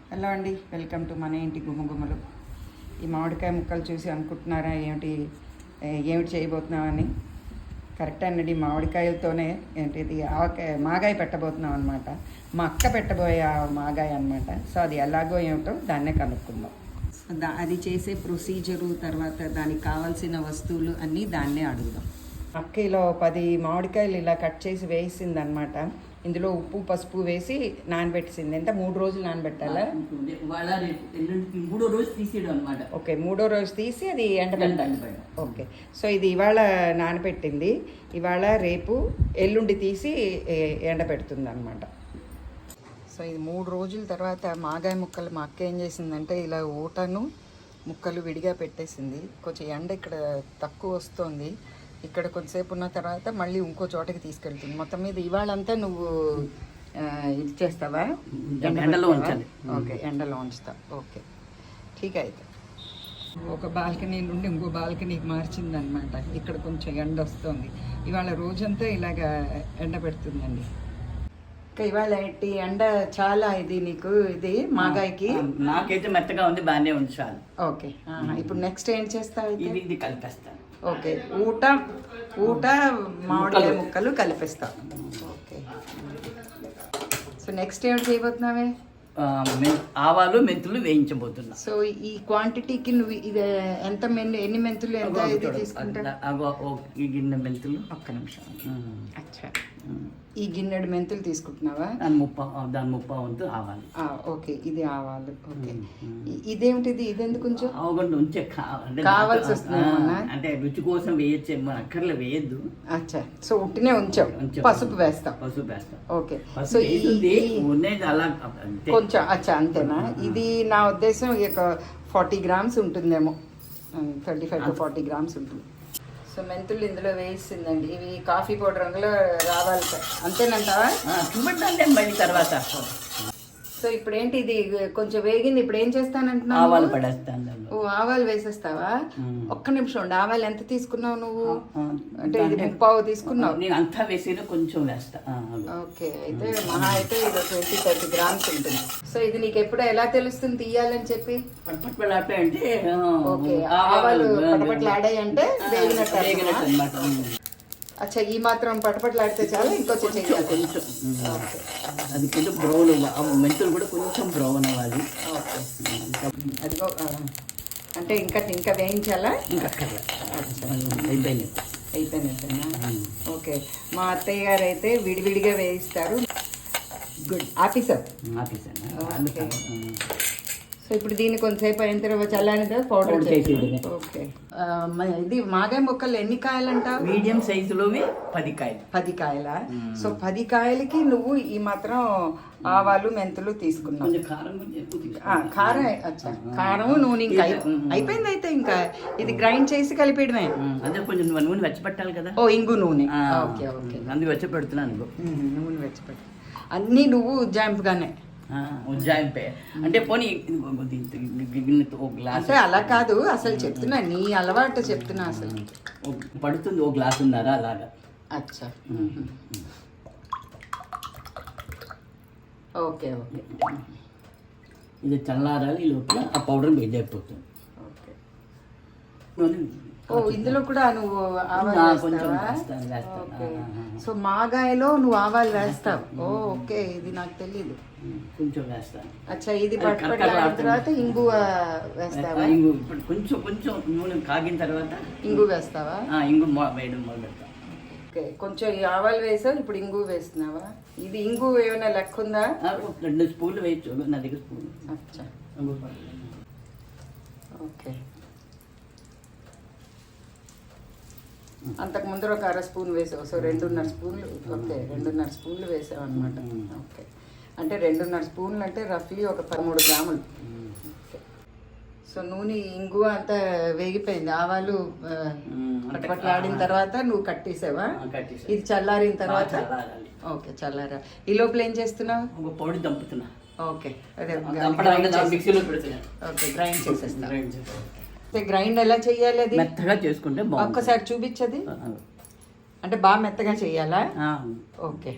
Hello అండి, welcome to మన ఇంటి గుమ్మగుమ్మలు. ఈ మామిడికాయ ముక్కలు చూసి అనుకుంటున్నారా ఏమిటి చేయబోతున్నామని? కరెక్ట్ అండి, మామిడికాయలతోనే ఏంటిది మాగాయ పెట్టబోతున్నాం అనమాట. మా అక్క పెట్టబోయే మాగాయ అనమాట. సో అది ఎలాగో ఏమిటో దాన్నే కనుక్కుందాం. అది చేసే ప్రొసీజరు, తర్వాత దానికి కావాల్సిన వస్తువులు అన్నీ దాన్నే అడుగుదాం. అక్క ఇలా 10 మామిడికాయలు ఇలా కట్ చేసి వేసింది అనమాట. ఇందులో ఉప్పు పసుపు వేసి నానబెట్టేసింది. ఎంత 3 రోజులు నానబెట్టాలా? మూడో రోజు తీసేయడం అనమాట. ఓకే, 3వ రోజు తీసి అది ఎండబెట్టాలి. ఓకే, సో ఇది ఇవాళ నానబెట్టింది. ఇవాళ రేపు ఎల్లుండి తీసి ఎండబెడుతుంది అనమాట. సో ఇది 3 రోజుల తర్వాత మాగాయ ముక్కలు మా అక్క ఏం చేసిందంటే ఇలా ఊటను ముక్కలు విడిగా పెట్టేసింది. కొంచెం ఎండ ఇక్కడ తక్కువ వస్తుంది. ఇక్కడ కొంతసేపు ఉన్న తర్వాత మళ్ళీ ఇంకో చోటకి తీసుకెళ్తుంది. మొత్తం మీద ఇవాళంతా నువ్వు ఇది చేస్తావా? ఎండలో ఉంచాలి. ఓకే, ఎండలో ఉంచుతా. ఓకే, ఠీక్. అయితే ఒక బాల్కనీ నుండి ఇంకో బాల్కనీకి మార్చింది అనమాట. ఇక్కడ కొంచెం ఎండ వస్తుంది. ఇవాళ రోజంతా ఇలాగా ఎండ పెడుతుందండి. ఇంకా ఇవాళ ఎండ చాలా ఇది నీకు ఇది మాగాయకి. నాకైతే మెత్తగా ఉంది, బాగానే ఉంచాలి. ఓకే, ఇప్పుడు నెక్స్ట్ ఏం చేస్తావు? ఇది కలిపేస్తాను. ఓకే, ఊట మామిడికాయ ముక్కలు కలిపిస్తాం. ఓకే, సో నెక్స్ట్ ఏమిటి చేయబోతున్నావే? ఆవాలు మెంతులు వేయించబోతున్నా. సో ఈ క్వాంటిటీకి నువ్వు ఇది ఎన్ని మెంతులు ఎంత ఇది తీసుకుంటావు? ఈ గిన్నె మెంతులు. ఒక్క నిమిషం. అచ్చా, ఈ గిన్నెడు మెంతులు తీసుకుంటున్నావా? దాని ముప్పా వంతు ఆవాలు. ఓకే, ఇది ఆవాలు. ఓకే, ఇదేమిటిది? ఇదెందుకు కొంచెం ఉంచే కావాల్సి వస్తుంది అంటే రుచి కోసం వేయచ్చు, అక్కర్లే వేయద్దు. అచ్చా, సో ఉట్టినే ఉంచావు. పసుపు వేస్తాం. ఓకే, సో అలా కొంచెం. అచ్చా, అంతేనా? ఇది నా ఉద్దేశం ఒక 40 గ్రామ్స్ ఉంటుందేమో. 35 to 40 గ్రామ్స్ ఉంటుంది. సో మెంతులు ఇందులో వేసిందండి. ఇవి కాఫీ పౌడర్ రంగులో రావాలి. అంతేనంటావా? చూడండి మళ్ళీ తర్వాత. సో ఇప్పుడు ఏంటి, ఇది కొంచెం వేగింది. ఇప్పుడు ఏం చేస్తానంటున్నావు? ఆవాలు పడేస్తాను. ఓ, ఆవాలు వేసేస్తావా? ఒక్క నిమిషం ఉండి. ఆవాలు ఎంత తీసుకున్నావు నువ్వు? అంటే ఇది 30 తీసుకున్నావు. నేను అంతా వేసేది కొంచెం వేస్తా. ఓకే, అయితే మహా అయితే ఇది 20-30 గ్రామ్స్ ఉంటుంది. సో ఇది నీకు ఎప్పుడు ఎలా తెలుస్తుంది తీయాలని చెప్పి? పట్టుపట్లాడే అంటే ఓకే, ఆవాలు పటపట్లాడాయి అంటే వేగినట్టు అనమాట. అచ్చా, ఈ మాత్రం పటపట్లాడితే చాలా? ఇంకొంచెం చెయ్యాలి కొంచెం. అది కొంచెం బ్రౌన్, మెంతులు కూడా కొంచెం బ్రౌన్ అవ్వాలి. ఓకే, అదిగో. అంటే ఇంకా వేయించాలా? ఇంకా అయిపోయినట్టేనా? ఓకే, మా అత్తయ్య గారు అయితే విడివిడిగా వేయిస్తారు. Good, officer. సో ఇప్పుడు దీన్ని కొంతసేపు అయిన తర్వాత చల్లారిన పౌడర్ చేసి. ఓకే, ఇది మాగాయ ముక్కలు ఎన్ని కాయలు అంటావు? మీడియం సైజులోవి 10 కాయలు. 10 కాయల? సో 10 కాయలకి నువ్వు ఈ మాత్రం ఆవాలు మెంతులు తీసుకున్నావు. కారం. అచ్చా, కారం నూనె ఇంకా అయిపోయింది. అయితే ఇంకా ఇది గ్రైండ్ చేసి కలిపేయడమే. అదే కొంచెం నూనె వెచ్చపెట్టాలి కదా. ఓ, ఇంగు నూనె. ఓకే ఓకే, అందుకు వెచ్చపెడుతున్నాను. నూనె వెచ్చపెట్టు. అన్నీ నువ్వు ఉజ్జాయింపుగానే? ఉజ్జాయింపే అంటే పోనీ గ్లాస్. అలా కాదు, అసలు చెప్తున్నా, నీ అలవాటు చెప్తున్నా. అసలు పడుతుంది, ఓ గ్లాస్ ఉన్నారా అలాగా. అచ్చా, ఓకే ఓకే. ఇది చల్లారాలి, ఈ లోపల ఆ పౌడర్ వేడి అయిపోతుంది. ఓకే. ఓ, ఇందులో కూడా నువ్వు ఆవాలు వేస్తావా? ఓకే, సో మాగాయలో నువ్వు ఆవాలు వేస్తావు. ఓకే, ఇది నాకు తెలీదు. కొంచెం వేస్తాను. అచ్చా, ఇది పట్టుబడిన తర్వాత ఇంగు వేస్తావా? ఇంగు కొంచెం నూనె కాగిన తర్వాత ఇంగు వేస్తావా? ఇంగు వేయడం మొదలు పెడతా. ఓకే, కొంచెం ఈ ఆవాలు వేసావు, ఇప్పుడు ఇంగు వేస్తున్నావా? ఇది ఇంగు ఏమైనా లెక్క ఉందా? 2 స్పూన్లు వేయచ్చు, నా దగ్గర స్పూన్. అచ్చా, ఓకే. అంతకు ముందర ఒక 1/2 స్పూన్ వేసావు. సో 2.5 స్పూన్లు. ఓకే, 2.5 స్పూన్లు వేసావు అనమాట. ఓకే, అంటే 2.5 స్పూన్లు అంటే రఫ్లీ ఒక 13 గ్రాములు. ఓకే, సో నూనె ఇంగు అంతా వేగిపోయింది. ఆవాలు పట్లాడిన తర్వాత నువ్వు కట్టేసావా? ఇది చల్లారిన తర్వాత? ఓకే, చల్లారా. ఈ లోపల ఏం చేస్తున్నావు? పొడి దంపుతున్నా. ఓకే, అదే మిక్సీలో పెడుతున్నా. ఓకే, గ్రైండ్ చేసేస్తా. గ్రైండ్ ఎలా చెయ్యాలి? అది మెత్తగా చేసుకుంటే ఒక్కసారి చూపించది. అంటే బాగా మెత్తగా చెయ్యాలా? ఓకే,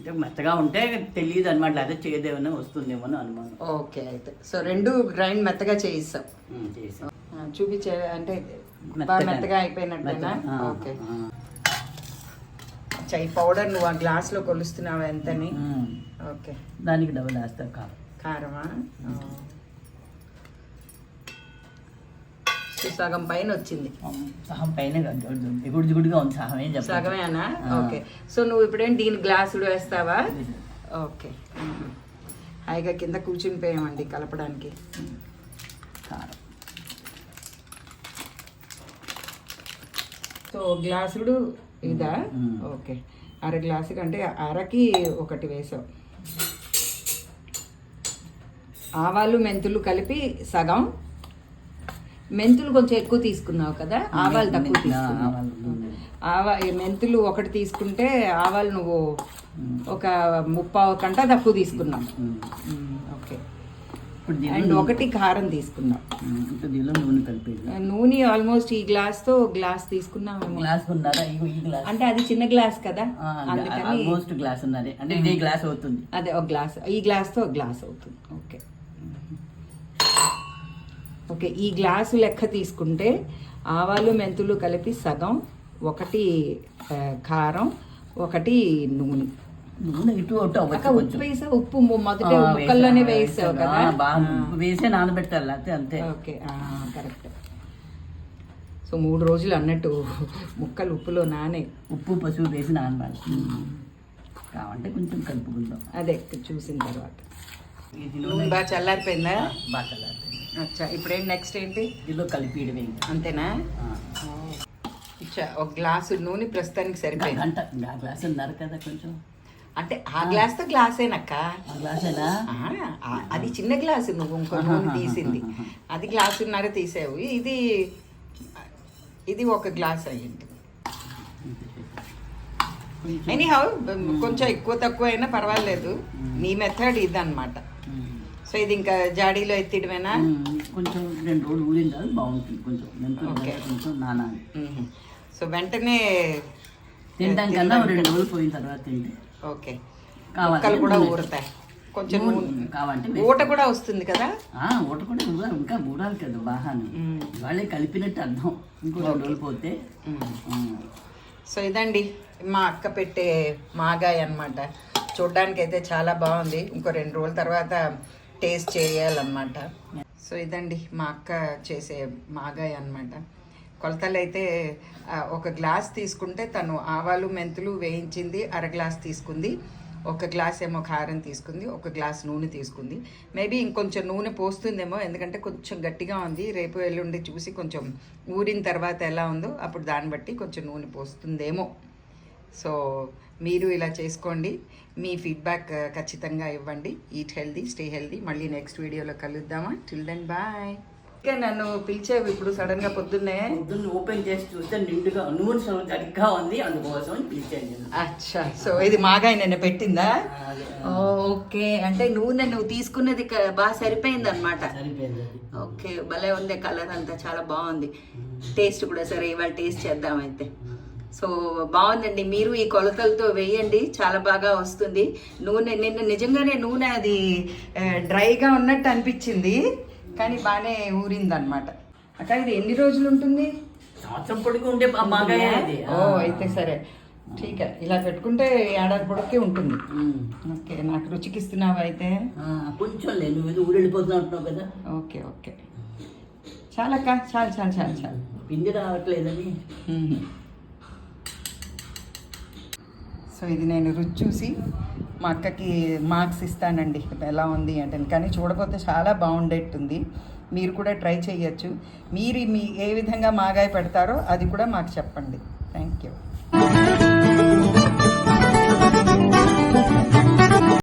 అంటే మెత్తగా ఉంటే తెలియదు అనమాట, అదే చేదేమన్నా వస్తుందేమో అని అనుమానం. ఓకే, అయితే సో రెండు గ్రైండ్ మెత్తగా చేయిస్తాం. చేసాం చూపించే అంటే బాగా మెత్తగా అయిపోయినట్టేనా? ఓకే. ఈ పౌడర్ నువ్వు ఆ గ్లాస్లో కొలుస్తున్నావు ఎంతని? ఓకే, దానికి డబుల్ వేస్తా కారమా? సగం పైన వచ్చింది. సగం పైన గుడిగా ఉంది, సగం ఏం చెప్పాలి, సగమేనా? ఓకే. సో నువ్వు ఇప్పుడేం దీని గ్లాసులు వేస్తావా? ఓకే. హాయిగా కింద కూర్చుని పోయామండి కలపడానికి. కారం సో గ్లాసుడు ఇదా? ఓకే. అర గ్లాసు కంటే అరకి ఒకటి వేసావు. ఆవాలు మెంతులు కలిపి సగం, మెంతులు కొంచెం ఎక్కువ తీసుకున్నావు కదా, ఆవాలు తక్కువ తీసుకున్నావు. మెంతులు ఒకటి తీసుకుంటే ఆవాలు నువ్వు ఒక 30 కంట తక్కువ తీసుకున్నావు. ఓకే. అండ్ ఒకటి కారం తీసుకున్నావు. నూనె ఆల్మోస్ట్ ఈ గ్లాస్తో గ్లాస్ తీసుకున్నావు. గ్లాస్ ఉన్నారా? అంటే అది చిన్న గ్లాస్ కదా, అందుకని గ్లాస్ ఉన్నది అంటే ఇదే గ్లాస్ అవుతుంది. అదే ఒక గ్లాస్, ఈ గ్లాస్తో ఒక గ్లాస్ అవుతుంది. ఓకే. ఓకే, ఈ గ్లాసు లెక్క తీసుకుంటే ఆవాలు మెంతులు కలిపి సగం, ఒకటి కారం, ఒకటి నూనె. ఇటు ఉప్పు వేసా? ఉప్పు మొదట ముక్కల్లోనే వేసావు కదా, వేసే నానబెట్టాలి లేకపోతే అంతే. Okay, correct. సో 3 రోజులు అన్నట్టు ముక్కలు ఉప్పులో నానే. ఉప్పు పసుపు వేసి నానబాలి. కావాలంటే కొంచెం కలుపుకుందాం. అదే చూసిన తర్వాత. బాగా చల్లారిపోయిందా? బాగా చల్లారిపోయింది. అచ్చా, ఇప్పుడేంటి నెక్స్ట్ ఏంటి? దీనిలో కలిపి అంతేనా? ఒక గ్లాసు నూనె ప్రస్తుతానికి సరిపోయింది. గ్లాస్ ఉన్నారు కదా కొంచెం, అంటే ఆ గ్లాస్తో గ్లాసేనక్క. గ్లాసేనా? అది చిన్న గ్లాసు, నువ్వు ఇంకో నూనె తీసింది, అది గ్లాసున్నర తీసావు. ఇది ఒక గ్లాస్ అయ్యింది. ఎనీహౌ కొంచెం ఎక్కువ తక్కువ అయినా పర్వాలేదు, నీ మెథడ్ ఇది అనమాట. సో ఇది ఇంకా జాడీలో ఎత్తిడమేనా? కొంచెం 2 రోజులు ఊరిందా బాగుంటుంది. కొంచెం నానాలి. సో వెంటనే తినడం కన్నా 2 రోజులు పోయిన తర్వాత తింటే ఓకే. ముక్కలు కూడా ఊరుతాయి, కొంచెం కావాలంటే ఊట కూడా వస్తుంది కదా. ఊట కూడా ఇంకా ఊరాలి కదా బాగా, వాళ్ళే కలిపినట్టు అర్థం. ఇంకో 2 రోజులు పోతే. సో ఇదండి మా అక్క పెట్టే మాగాయ అన్నమాట. చూడ్డానికి అయితే చాలా బాగుంది. ఇంకో 2 రోజుల తర్వాత టేస్ట్ చేయాలన్నమాట. సో ఇదండి మా అక్క చేసే మాగాయ అన్నమాట. కొలతలు అయితే ఒక గ్లాస్ తీసుకుంటే తను ఆవాలు మెంతులు వేయించింది అర గ్లాస్ తీసుకుంది, ఒక గ్లాస్ ఏమో కారం తీసుకుంది, ఒక గ్లాస్ నూనె తీసుకుంది. మేబీ ఇంకొంచెం నూనె పోస్తుందేమో, ఎందుకంటే కొంచెం గట్టిగా ఉంది. రేపు ఎల్లుండి చూసి కొంచెం ఊరిన తర్వాత ఎలా ఉందో అప్పుడు దాన్ని బట్టి కొంచెం నూనె పోస్తుందేమో. సో మీరు ఇలా చేసుకోండి, మీ ఫీడ్బ్యాక్ ఖచ్చితంగా ఇవ్వండి. Eat healthy, stay healthy. మళ్ళీ నెక్స్ట్ వీడియోలో కలుద్దామా? Till then bye. ఇంకా నన్ను పిలిచేవి ఇప్పుడు సడన్గా పొద్దున్నే ఓపెన్ చేసి చూస్తే నిండుగా నూనె సరిగ్గా ఉంది, అందుకోసం పిలిచాను. అచ్చా, సో ఇది మాగాయ నిన్న పెట్టిందా? ఓకే, అంటే నూనె నువ్వు తీసుకున్నది బాగా సరిపోయింది అనమాట. ఓకే, భలే ఉంది, కలర్ అంతా చాలా బాగుంది, టేస్ట్ కూడా. సరే ఇవాళ టేస్ట్ చేద్దాం అయితే. సో బాగుందండి, మీరు ఈ కొలతలతో వేయండి, చాలా బాగా వస్తుంది. నూనె నిన్న నిజంగానే నూనె అది డ్రైగా ఉన్నట్టు అనిపించింది, కానీ బాగానే ఊరిందనమాట. అక్క ఇది ఎన్ని రోజులు ఉంటుంది? సంవత్సరం పొడికి ఉండే మాగాయ. ఓ అయితే సరే, ఠీక్. ఇలా పెట్టుకుంటే ఏడాది పొడికి ఉంటుంది. ఓకే, నాకు రుచికి ఇస్తున్నావు అయితే. కొంచెం లేదు, నువ్వు ఊరెళ్ళిపోతున్నా అంటున్నావు కదా. ఓకే ఓకే, చాలక్క, చాలు చాలు చాలు చాలు. పిండి రావట్లేదని. సో ఇది నేను రుచి చూసి మా అక్కకి మార్క్స్ ఇస్తానండి ఎలా ఉంది అంటే. కానీ చూడకపోతే చాలా బాగుండేట్టుంది. మీరు కూడా ట్రై చేయొచ్చు. మీరు ఏ విధంగా మాగాయ పెడతారో అది కూడా మాకు చెప్పండి. Thank you.